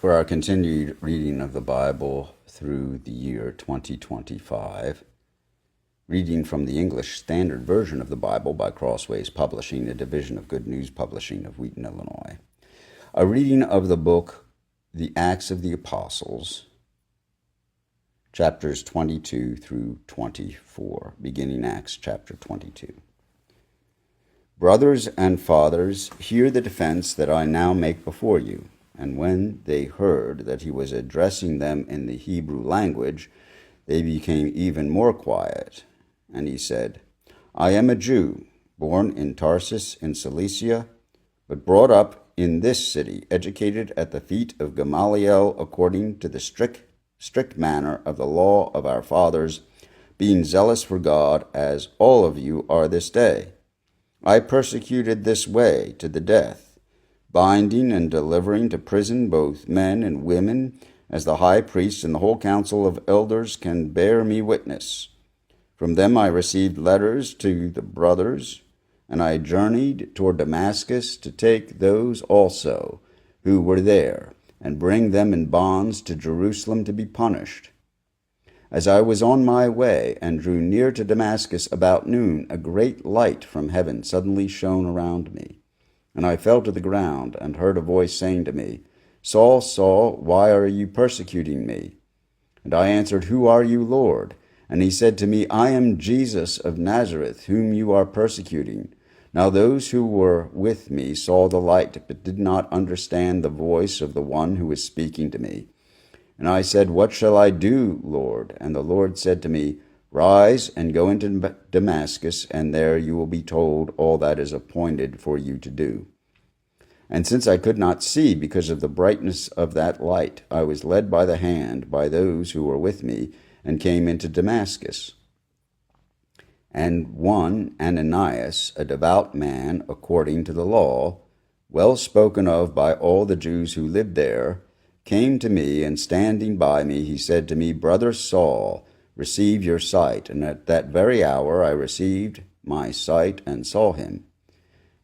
For our continued reading of the Bible through the year 2025, reading from the English Standard Version of the Bible by Crossways Publishing, a division of Good News Publishing of Wheaton, Illinois. A reading of the book The Acts of the Apostles, chapters 22 through 24, beginning Acts chapter 22. Brothers and fathers, hear the defense that I now make before you. And when they heard that he was addressing them in the Hebrew language, they became even more quiet. And he said, I am a Jew, born in Tarsus in Cilicia, but brought up in this city, educated at the feet of Gamaliel according to the strict manner of the law of our fathers, being zealous for God, as all of you are this day. I persecuted this way to the death, binding and delivering to prison both men and women, as the high priest and the whole council of elders can bear me witness. From them I received letters to the brothers, and I journeyed toward Damascus to take those also who were there, and bring them in bonds to Jerusalem to be punished. As I was on my way and drew near to Damascus about noon, a great light from heaven suddenly shone around me. And I fell to the ground, and heard a voice saying to me, Saul, Saul, why are you persecuting me? And I answered, Who are you, Lord? And he said to me, I am Jesus of Nazareth, whom you are persecuting. Now those who were with me saw the light, but did not understand the voice of the one who was speaking to me. And I said, What shall I do, Lord? And the Lord said to me, Rise and go into Damascus, and there you will be told all that is appointed for you to do. And since I could not see because of the brightness of that light, I was led by the hand by those who were with me, and came into Damascus. And one Ananias, a devout man according to the law, well spoken of by all the Jews who lived there, came to me, and standing by me, he said to me, Brother Saul, receive your sight. And at that very hour I received my sight and saw him.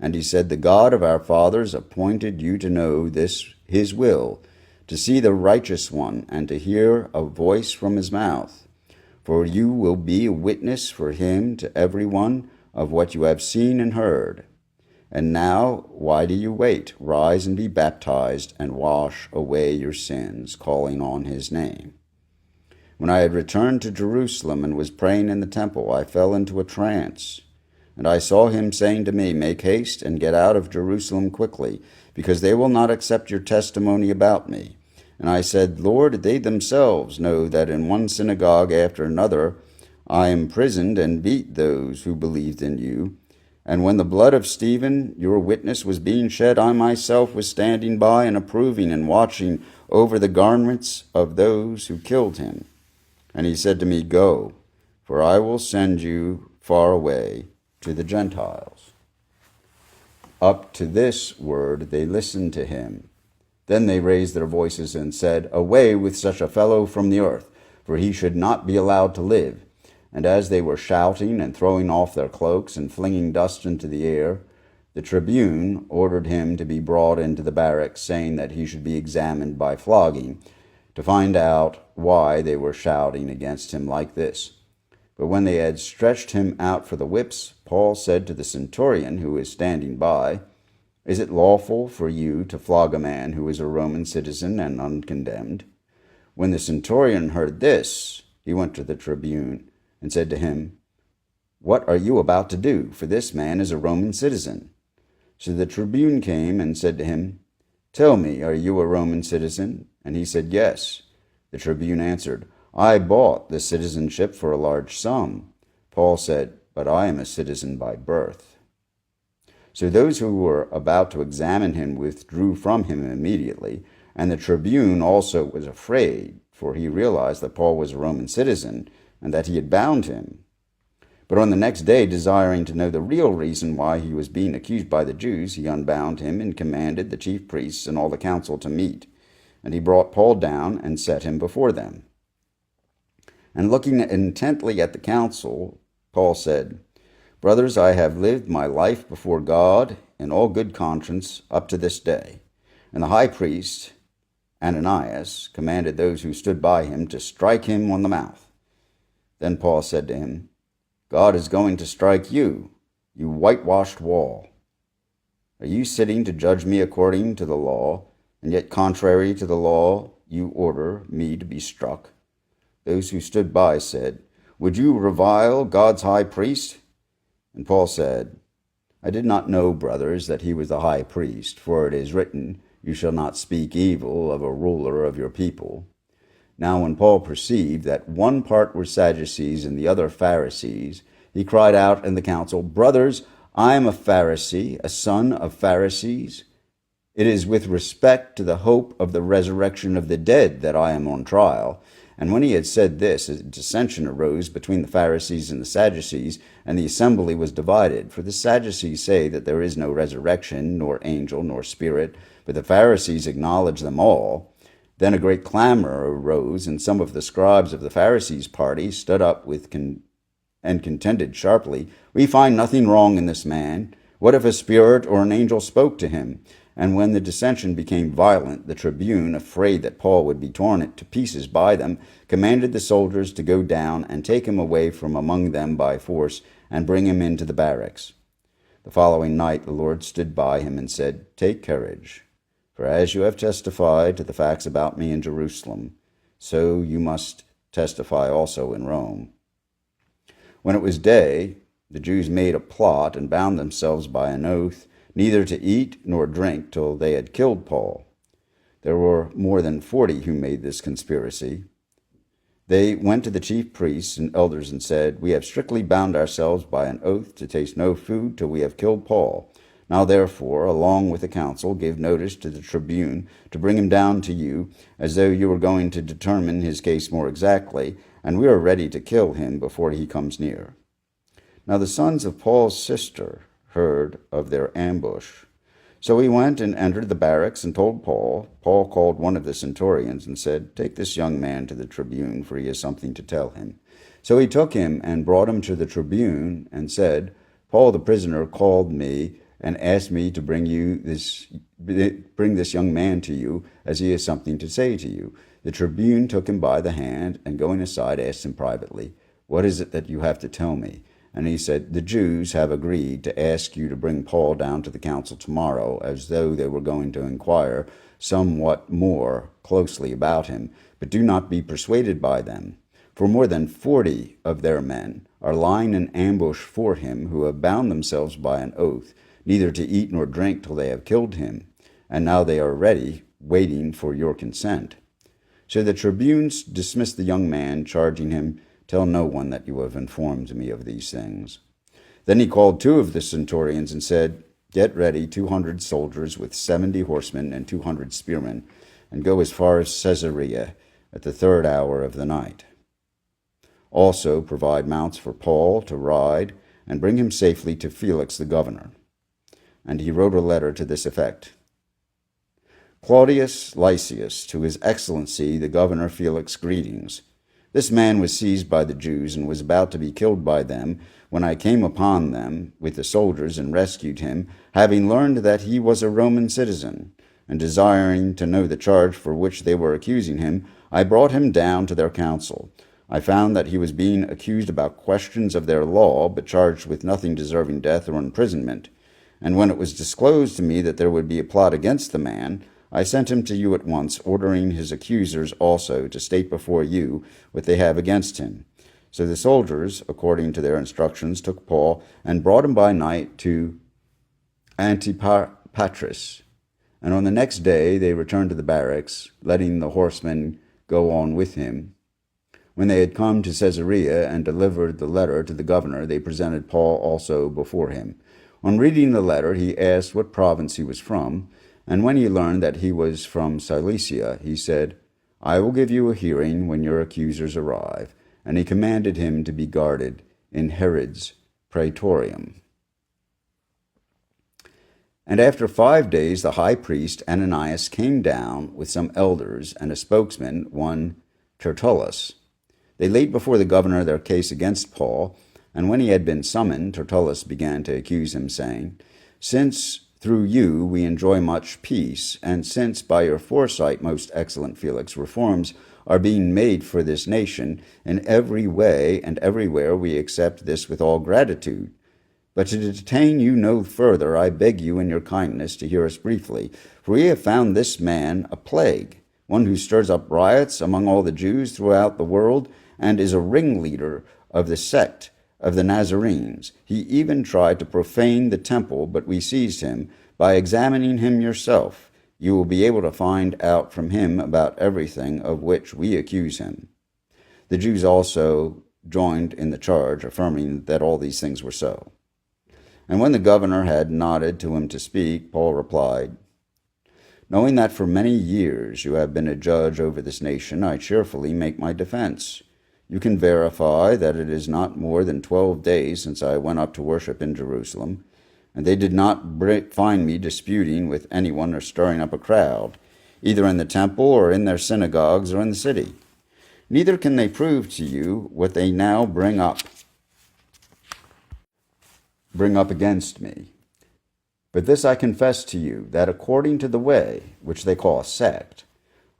And he said, The God of our fathers appointed you to know this his will, to see the righteous one, and to hear a voice from his mouth. For you will be a witness for him to everyone of what you have seen and heard. And now, why do you wait? Rise and be baptized, and wash away your sins, calling on his name. When I had returned to Jerusalem and was praying in the temple, I fell into a trance. And I saw him saying to me, Make haste and get out of Jerusalem quickly, because they will not accept your testimony about me. And I said, Lord, they themselves know that in one synagogue after another I imprisoned and beat those who believed in you. And when the blood of Stephen, your witness, was being shed, I myself was standing by and approving and watching over the garments of those who killed him. And he said to me, Go, for I will send you far away to the Gentiles. Up to this word they listened to him. Then they raised their voices and said, Away with such a fellow from the earth, for he should not be allowed to live. And as they were shouting and throwing off their cloaks and flinging dust into the air, the tribune ordered him to be brought into the barracks, saying that he should be examined by flogging, to find out why they were shouting against him like this. But when they had stretched him out for the whips, Paul said to the centurion who was standing by, Is it lawful for you to flog a man who is a Roman citizen and uncondemned? When the centurion heard this, he went to the tribune and said to him, What are you about to do? For this man is a Roman citizen. So the tribune came and said to him, Tell me, are you a Roman citizen? And he said, Yes. The tribune answered, I bought the citizenship for a large sum. Paul said, But I am a citizen by birth. So those who were about to examine him withdrew from him immediately, and the tribune also was afraid, for he realized that Paul was a Roman citizen, and that he had bound him. But on the next day, desiring to know the real reason why he was being accused by the Jews, he unbound him and commanded the chief priests and all the council to meet. And he brought Paul down and set him before them. And looking intently at the council, Paul said, Brothers, I have lived my life before God in all good conscience up to this day. And the high priest Ananias commanded those who stood by him to strike him on the mouth. Then Paul said to him, God is going to strike you, you whitewashed wall. Are you sitting to judge me according to the law, and yet contrary to the law you order me to be struck? Those who stood by said, Would you revile God's high priest? And Paul said, I did not know, brothers, that he was the high priest, for it is written, You shall not speak evil of a ruler of your people. Now when Paul perceived that one part were Sadducees and the other Pharisees, he cried out in the council, Brothers, I am a Pharisee, a son of Pharisees. It is with respect to the hope of the resurrection of the dead that I am on trial. And when he had said this, a dissension arose between the Pharisees and the Sadducees, and the assembly was divided. For the Sadducees say that there is no resurrection, nor angel, nor spirit, but the Pharisees acknowledge them all. Then a great clamor arose, and some of the scribes of the Pharisees' party stood up and contended sharply, We find nothing wrong in this man. What if a spirit or an angel spoke to him? And when the dissension became violent, the tribune, afraid that Paul would be torn to pieces by them, commanded the soldiers to go down and take him away from among them by force and bring him into the barracks. The following night the Lord stood by him and said, Take courage, for as you have testified to the facts about me in Jerusalem, so you must testify also in Rome. When it was day, the Jews made a plot and bound themselves by an oath, neither to eat nor drink till they had killed Paul. There were more than 40 who made this conspiracy. They went to the chief priests and elders and said, We have strictly bound ourselves by an oath to taste no food till we have killed Paul. Now therefore, along with the council, give notice to the tribune to bring him down to you, as though you were going to determine his case more exactly, and we are ready to kill him before he comes near. Now the sons of Paul's sister heard of their ambush. So he went and entered the barracks and told Paul. Paul called one of the centurions and said, Take this young man to the tribune, for he has something to tell him. So he took him and brought him to the tribune and said, Paul the prisoner called me and asked me to bring this young man to you, as he has something to say to you. The tribune took him by the hand and going aside asked him privately, What is it that you have to tell me? And he said, The Jews have agreed to ask you to bring Paul down to the council tomorrow, as though they were going to inquire somewhat more closely about him. But do not be persuaded by them. For more than 40 of their men are lying in ambush for him, who have bound themselves by an oath, neither to eat nor drink till they have killed him. And now they are ready, waiting for your consent. So the tribunes dismissed the young man, charging him, Tell no one that you have informed me of these things. Then he called 2 of the centurions and said, Get ready 200 soldiers with 70 horsemen and 200 spearmen, and go as far as Caesarea at the 3rd hour of the night. Also provide mounts for Paul to ride, and bring him safely to Felix the governor. And he wrote a letter to this effect. Claudius Lysias, to his excellency the governor Felix, greetings. This man was seized by the Jews and was about to be killed by them when I came upon them with the soldiers and rescued him, having learned that he was a Roman citizen, and desiring to know the charge for which they were accusing him, I brought him down to their council. I found that he was being accused about questions of their law, but charged with nothing deserving death or imprisonment. And when it was disclosed to me that there would be a plot against the man, I sent him to you at once, ordering his accusers also to state before you what they have against him. So the soldiers, according to their instructions, took Paul and brought him by night to Antipatris. And on the next day they returned to the barracks, letting the horsemen go on with him. When they had come to Caesarea and delivered the letter to the governor, they presented Paul also before him. On reading the letter, he asked what province he was from. And when he learned that he was from Cilicia, he said, I will give you a hearing when your accusers arrive. And he commanded him to be guarded in Herod's praetorium. And after 5 days the high priest Ananias came down with some elders and a spokesman, one Tertullus. They laid before the governor their case against Paul, and when he had been summoned, Tertullus began to accuse him, saying, Since Through you we enjoy much peace, and since by your foresight, most excellent Felix, reforms are being made for this nation, in every way and everywhere we accept this with all gratitude. But to detain you no further, I beg you in your kindness to hear us briefly, for we have found this man a plague, one who stirs up riots among all the Jews throughout the world, and is a ringleader of the sect of the Nazarenes. He even tried to profane the temple, but we seized him. By examining him yourself, you will be able to find out from him about everything of which we accuse him. The Jews also joined in the charge, affirming that all these things were so. And when the governor had nodded to him to speak, Paul replied, knowing that for many years you have been a judge over this nation, I cheerfully make my defense. You can verify that it is not more than 12 days since I went up to worship in Jerusalem, and they did not find me disputing with anyone or stirring up a crowd, either in the temple or in their synagogues or in the city. Neither can they prove to you what they now bring up against me. But this I confess to you, that according to the way, which they call a sect,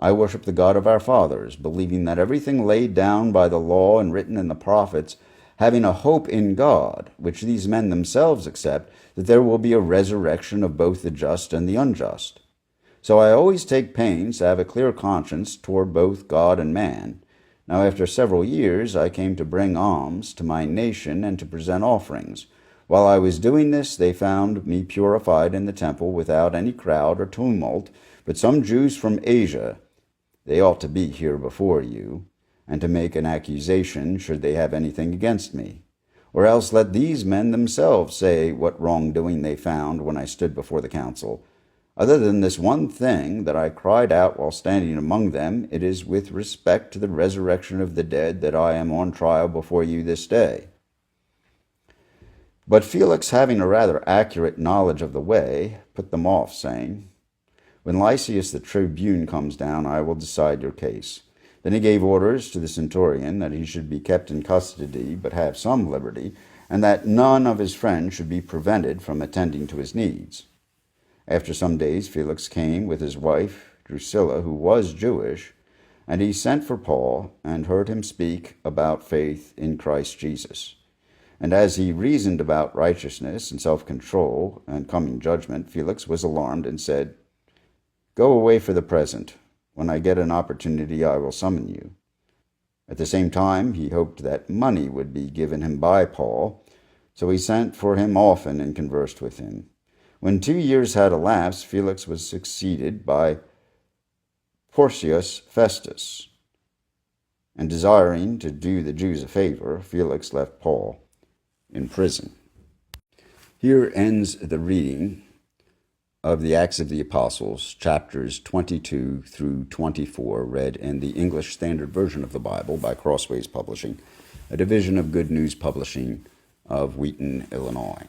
I worship the God of our fathers, believing that everything laid down by the law and written in the prophets, having a hope in God, which these men themselves accept, that there will be a resurrection of both the just and the unjust. So I always take pains to have a clear conscience toward both God and man. Now after several years I came to bring alms to my nation and to present offerings. While I was doing this, they found me purified in the temple without any crowd or tumult, but some Jews from Asia, they ought to be here before you, and to make an accusation should they have anything against me. Or else let these men themselves say what wrongdoing they found when I stood before the council. Other than this one thing that I cried out while standing among them, it is with respect to the resurrection of the dead that I am on trial before you this day. But Felix, having a rather accurate knowledge of the way, put them off, saying, when Lysias the tribune comes down, I will decide your case. Then he gave orders to the centurion that he should be kept in custody, but have some liberty, and that none of his friends should be prevented from attending to his needs. After some days, Felix came with his wife, Drusilla, who was Jewish, and he sent for Paul and heard him speak about faith in Christ Jesus. And as he reasoned about righteousness and self-control and coming judgment, Felix was alarmed and said, go away for the present. When I get an opportunity, I will summon you. At the same time, he hoped that money would be given him by Paul, so he sent for him often and conversed with him. When 2 years had elapsed, Felix was succeeded by Porcius Festus. And desiring to do the Jews a favor, Felix left Paul in prison. Here ends the reading of the Acts of the Apostles, chapters 22 through 24, read in the English Standard Version of the Bible by Crossways Publishing, a division of Good News Publishing of Wheaton, Illinois.